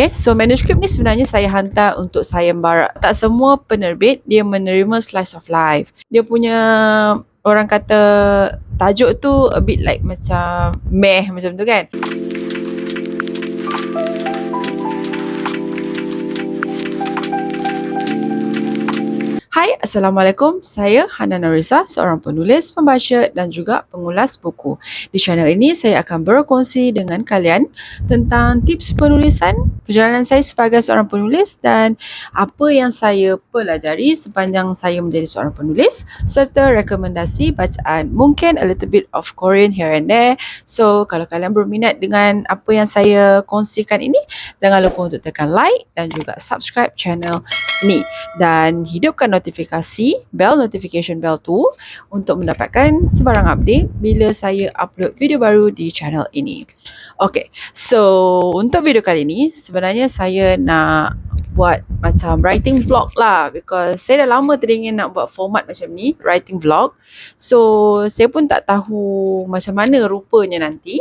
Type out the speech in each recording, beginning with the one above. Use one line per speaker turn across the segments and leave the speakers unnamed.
Okay, so manuskrip ni sebenarnya saya hantar untuk sayembara. Tak semua penerbit dia menerima slice of life. Dia punya orang kata tajuk tu a bit like macam meh macam tu kan. Hai, Assalamualaikum. Saya Hana Norisa, seorang penulis, pembaca dan juga pengulas buku. Di channel ini, saya akan berkongsi dengan kalian tentang tips penulisan, perjalanan saya sebagai seorang penulis dan apa yang saya pelajari sepanjang saya menjadi seorang penulis serta rekomendasi bacaan. Mungkin a little bit of Korean here and there. So, kalau kalian berminat dengan apa yang saya kongsikan ini, jangan lupa untuk tekan like dan juga subscribe channel ini dan hidupkan notification bell tu untuk mendapatkan sebarang update bila saya upload video baru di channel ini. Okay, so untuk video kali ini sebenarnya saya nak buat macam writing vlog lah, because saya dah lama teringin nak buat format macam ni, writing vlog. So saya pun tak tahu macam mana rupanya nanti.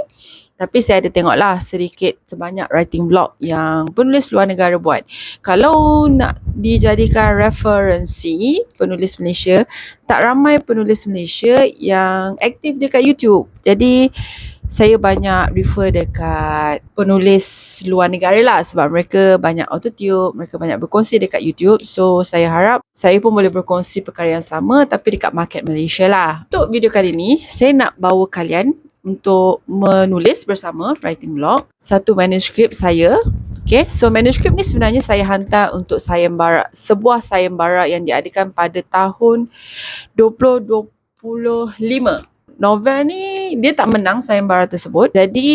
Tapi saya ada tengoklah sedikit sebanyak writing blog yang penulis luar negara buat. Kalau nak dijadikan referensi penulis Malaysia, tak ramai penulis Malaysia yang aktif dekat YouTube. Jadi saya banyak refer dekat penulis luar negara lah, sebab mereka banyak autotune, mereka banyak berkongsi dekat YouTube. So saya harap saya pun boleh berkongsi perkara yang sama tapi dekat market Malaysia lah. Untuk video kali ni, saya nak bawa kalian untuk menulis bersama writing blog satu manuskrip saya. Okay, so manuskrip ni sebenarnya saya hantar untuk sayembara, sebuah sayembara yang diadakan pada tahun 2025. Novel ni dia tak menang sayembara tersebut, jadi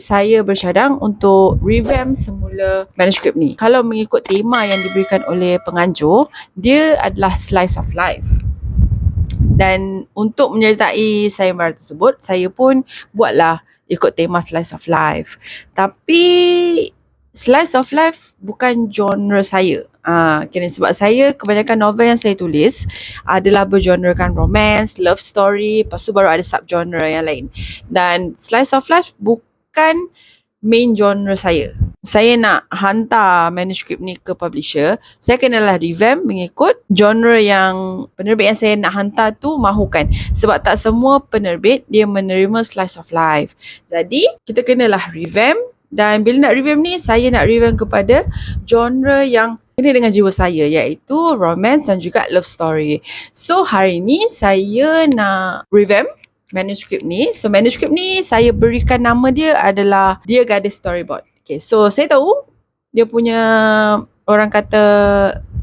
saya bercadang untuk revamp semula manuskrip ni. Kalau mengikut tema yang diberikan oleh penganjur, dia adalah slice of life. Dan untuk menyertai sayembara tersebut, saya pun buatlah ikut tema slice of life. Tapi slice of life bukan genre saya. Sebab saya kebanyakan novel yang saya tulis adalah bergenrekan romance, love story, lepas tu baru ada subgenre yang lain. Dan slice of life bukan main genre saya. Saya nak hantar manuskrip ni ke publisher, saya kenalah revamp mengikut genre yang penerbit yang saya nak hantar tu mahukan. Sebab tak semua penerbit dia menerima slice of life. Jadi kita kenalah revamp, dan bila nak revamp ni, saya nak revamp kepada genre yang kena dengan jiwa saya, iaitu romance dan juga love story. So hari ni saya nak revamp manuskrip ni. So manuskrip ni saya berikan nama dia adalah Dear Gadis Storyboard. Okay, so saya tahu dia punya orang kata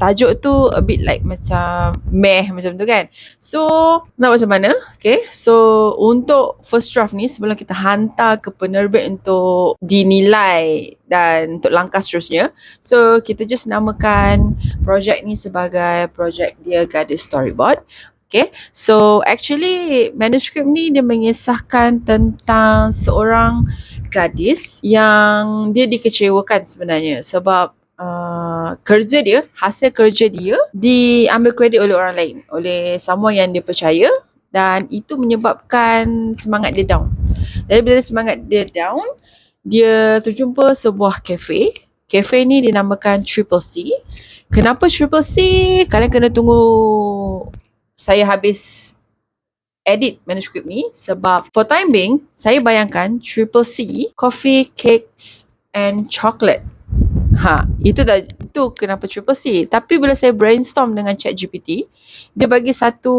tajuk tu a bit like macam meh macam tu kan. So nak macam mana? Okay, so untuk first draft ni, sebelum kita hantar ke penerbit untuk dinilai dan untuk langkah seterusnya, so kita just namakan projek ni sebagai projek Dear Gadis Storyboard. Okay, so actually manuskrip ni dia mengisahkan tentang seorang gadis yang dia dikecewakan sebenarnya sebab kerja dia, hasil kerja dia diambil kredit oleh orang lain, oleh someone yang dia percaya, dan itu menyebabkan semangat dia down. Jadi bila semangat dia down, dia terjumpa sebuah kafe. Kafe ni dinamakan Triple C. Kenapa Triple C? Kalian kena tunggu saya habis edit manuskrip ni, sebab for time being saya bayangkan Triple C, coffee, cakes and chocolate. Itu kenapa Triple C. Tapi bila saya brainstorm dengan ChatGPT, dia bagi satu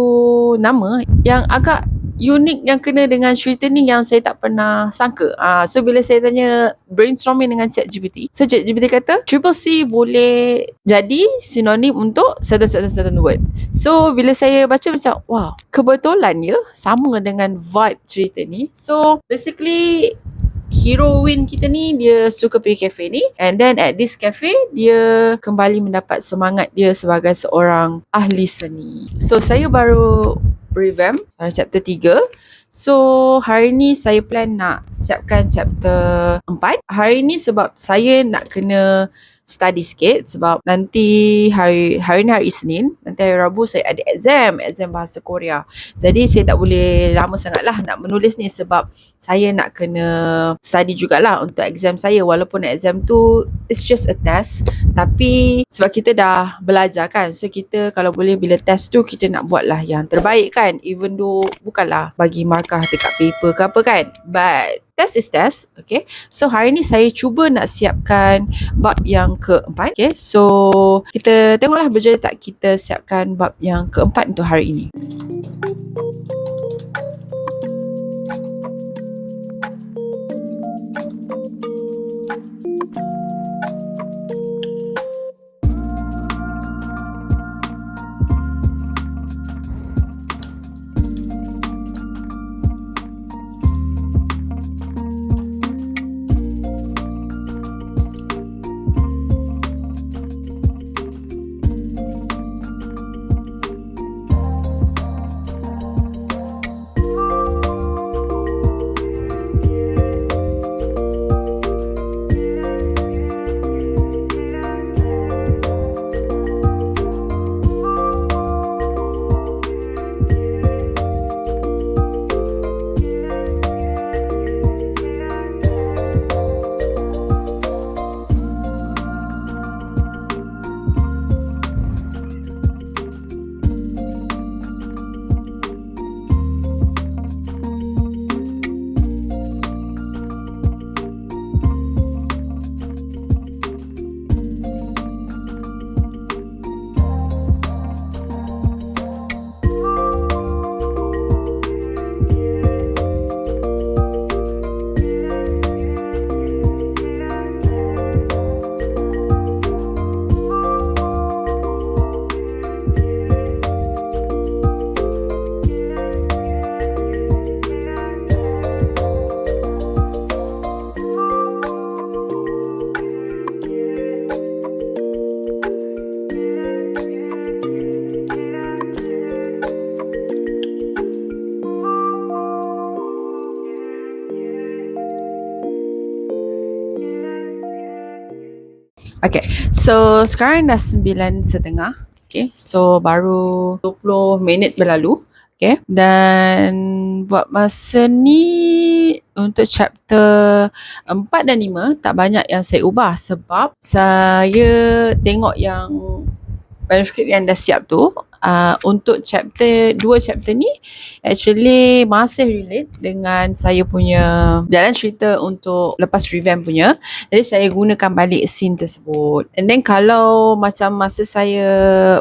nama yang agak unik yang kena dengan cerita ni yang saya tak pernah sangka. So bila saya tanya brainstorming dengan ChatGPT, so ChatGPT kata Triple C boleh jadi sinonim untuk certain word. So bila saya baca macam wow, kebetulan ya, sama dengan vibe cerita ni. So basically heroine kita ni dia suka pergi kafe ni, and then at this cafe dia kembali mendapat semangat dia sebagai seorang ahli seni. So saya baru revamp chapter 3. So hari ni saya plan nak siapkan chapter 4. Hari ni sebab saya nak kena study sikit sebab nanti hari ni hari Isnin, nanti hari Rabu saya ada exam bahasa Korea. Jadi saya tak boleh lama sangat lah nak menulis ni sebab saya nak kena study jugalah untuk exam saya, walaupun exam tu it's just a test, tapi sebab kita dah belajar kan, so kita kalau boleh bila test tu kita nak buat lah yang terbaik kan, even though bukanlah bagi markah dekat paper ke apa kan, but test is test. Okay, so hari ni saya cuba nak siapkan bab yang keempat. Okay, so kita tengoklah berjaya tak kita siapkan bab yang keempat untuk hari ini. Okay, so sekarang dah 9.30. Okay, so baru 20 minit berlalu. Okay, dan buat masa ni untuk chapter 4 dan 5 tak banyak yang saya ubah sebab saya tengok yang manuskrip yang dah siap tu. Untuk dua chapter ni actually masih relate dengan saya punya jalan cerita untuk lepas revamp punya. Jadi saya gunakan balik scene tersebut. And then kalau macam masa saya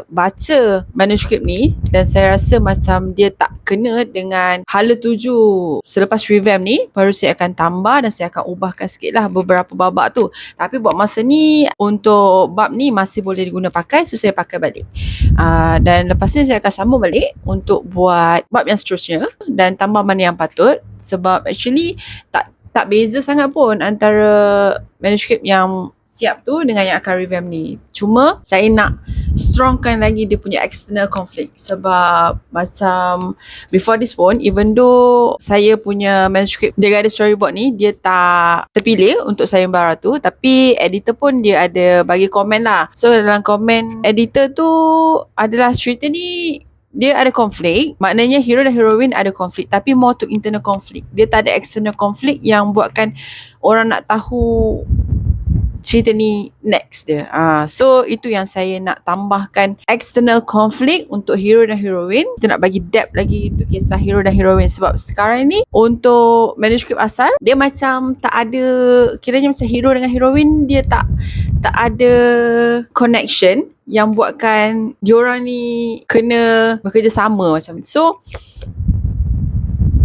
baca manuskrip ni dan saya rasa macam dia tak kena dengan hala tuju selepas revamp ni, baru saya akan tambah dan saya akan ubahkan sikit lah beberapa babak tu. Tapi buat masa ni untuk bab ni masih boleh diguna pakai, so saya pakai balik. Dan lepas ni saya akan sambung balik untuk buat bab yang seterusnya dan tambah mana yang patut, sebab actually tak beza sangat pun antara manuskrip yang siap tu dengan yang akan revamp ni. Cuma saya nak strongkan lagi dia punya external conflict, sebab macam before this pun, even though saya punya manuskrip dia ada storyboard ni dia tak terpilih untuk sayembara tu, tapi editor pun dia ada bagi komen lah. So dalam komen editor tu adalah cerita ni dia ada konflik, maknanya hero dan heroine ada konflik, tapi more to internal conflict. Dia tak ada external conflict yang buatkan orang nak tahu cerita ni next dia. So itu yang saya nak tambahkan, external conflict untuk hero dan heroine. Kita nak bagi depth lagi untuk kisah hero dan heroine, sebab sekarang ni untuk manuskrip asal dia macam tak ada, kiranya macam hero dengan heroine dia tak ada connection yang buatkan diorang ni kena bekerjasama macam. So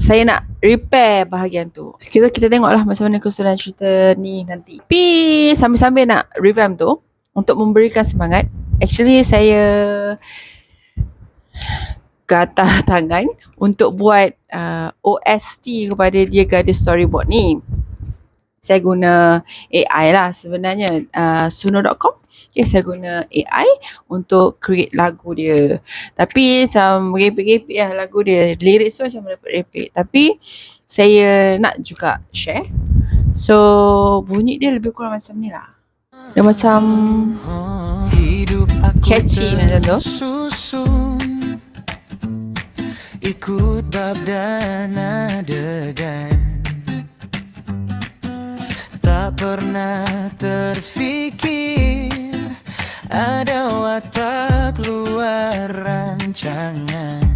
saya nak repair bahagian tu. Kita tengoklah macam mana keseluruhan cerita ni nanti. Tapi sambil-sambil nak revamp tu, untuk memberikan semangat, actually saya gatal tangan untuk buat OST kepada dia Gadis Storyboard ni. Saya guna AI lah sebenarnya, suno.com. Okay, saya guna AI untuk create lagu dia. Tapi macam merepek-repek lah lagu dia. Lirik tu macam merepek-repek. Tapi saya nak juga share. So bunyi dia lebih kurang macam ni lah. Dia macam
Hidup aku
catchy macam tu.
tersusun, ikut bab dan adegan. Tak pernah terfikir ada watak luar rancangan.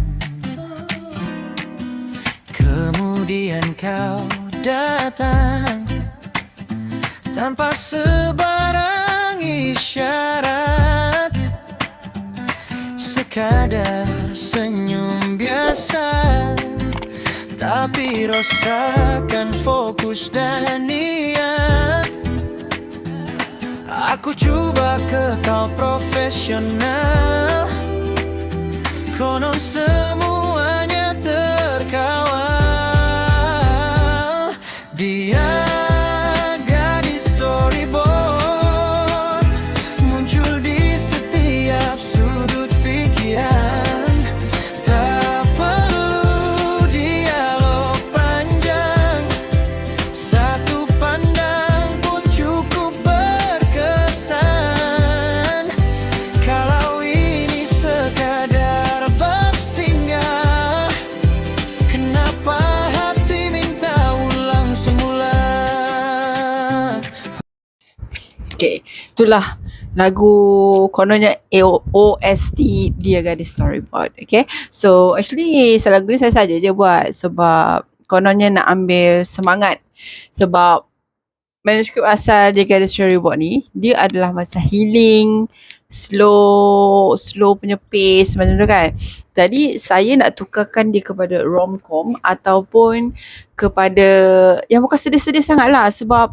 Kemudian kau datang tanpa sebarang isyarat, sekadar senyum biasa, tapi rosakkan fokus dan niat. Aku cuba kekal profesional, konon semuanya terkawal. Dia gadis storyboard, muncul di setiap sudut pikiran. Tak perlu dialog panjang, satu pandang pun cukup berkesan. Kalau ini sekadar bab singgah, kenapa hati minta ulang semula?
Okay, itulah lagu kononnya OST Dia Gadis Storyboard. Okay, so actually lagu ni saya saja je buat sebab kononnya nak ambil semangat, sebab manuskrip asal Dia Gadis Storyboard ni dia adalah macam healing, slow punya pace macam tu kan. Jadi saya nak tukarkan dia kepada rom-com ataupun kepada yang bukan sedih-sedih sangat lah, sebab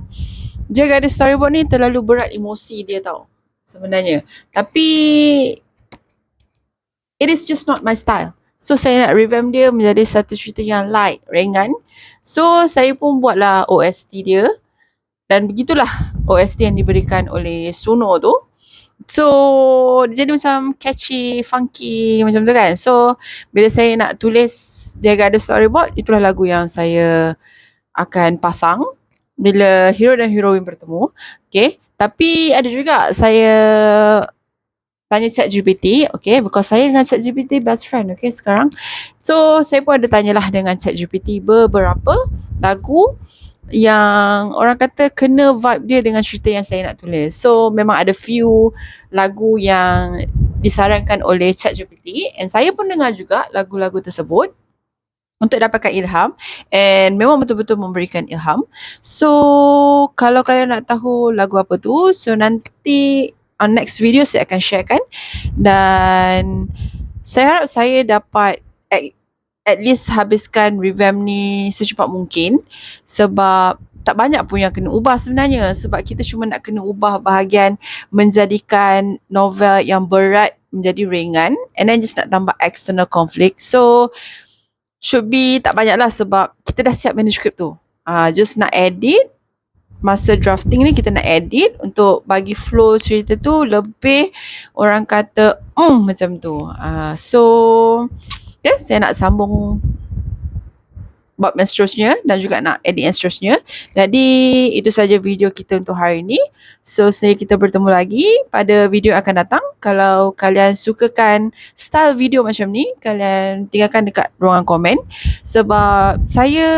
Dia Gadis Storyboard ni terlalu berat emosi dia tau sebenarnya. Tapi it is just not my style. So saya nak revamp dia menjadi satu cerita yang light, ringan. So saya pun buatlah OST dia. Dan begitulah OST yang diberikan oleh Suno tu. So dia jadi macam catchy, funky macam tu kan. So bila saya nak tulis Dia Gadis Storyboard, itulah lagu yang saya akan pasang bila hero dan heroine bertemu. Okay, tapi ada juga saya tanya ChatGPT, okay, because saya dengan ChatGPT best friend, okay, sekarang. So saya pun ada tanyalah dengan ChatGPT beberapa lagu yang orang kata kena vibe dia dengan cerita yang saya nak tulis. So memang ada few lagu yang disarankan oleh ChatGPT, and saya pun dengar juga lagu-lagu tersebut untuk dapatkan ilham, and memang betul-betul memberikan ilham. So kalau kalian nak tahu lagu apa tu, so nanti on next video saya akan sharekan, dan saya harap saya dapat at least habiskan revamp ni secepat mungkin, sebab tak banyak pun yang kena ubah sebenarnya, sebab kita cuma nak kena ubah bahagian menjadikan novel yang berat menjadi ringan, and then just nak tambah external conflict. So should be tak banyak lah, sebab kita dah siap manuskrip tu. Just nak edit, masa drafting ni kita nak edit untuk bagi flow cerita tu lebih orang kata macam tu. So yeah, saya nak sambung bab yang seterusnya dan juga nak edit yang seterusnya. Jadi itu saja video kita untuk hari ini. So saya kita bertemu lagi pada video akan datang. Kalau kalian sukakan style video macam ni, kalian tinggalkan dekat ruangan komen. Sebab saya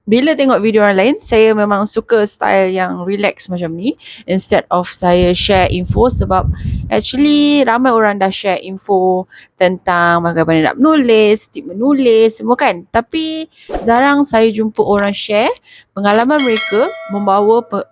bila tengok video orang lain, saya memang suka style yang relax macam ni instead of saya share info, sebab actually ramai orang dah share info tentang bagaimana nak menulis, tip menulis semua kan. Tapi jarang saya jumpa orang share pengalaman mereka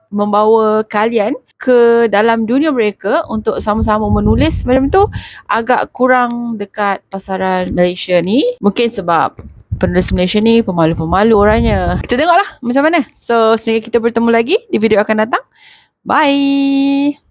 membawa kalian ke dalam dunia mereka untuk sama-sama menulis. Macam tu agak kurang dekat pasaran Malaysia ni. Mungkin sebab penulis Malaysia ni pemalu-pemalu orangnya. Kita tengoklah macam mana. So sehingga kita bertemu lagi di video akan datang. Bye.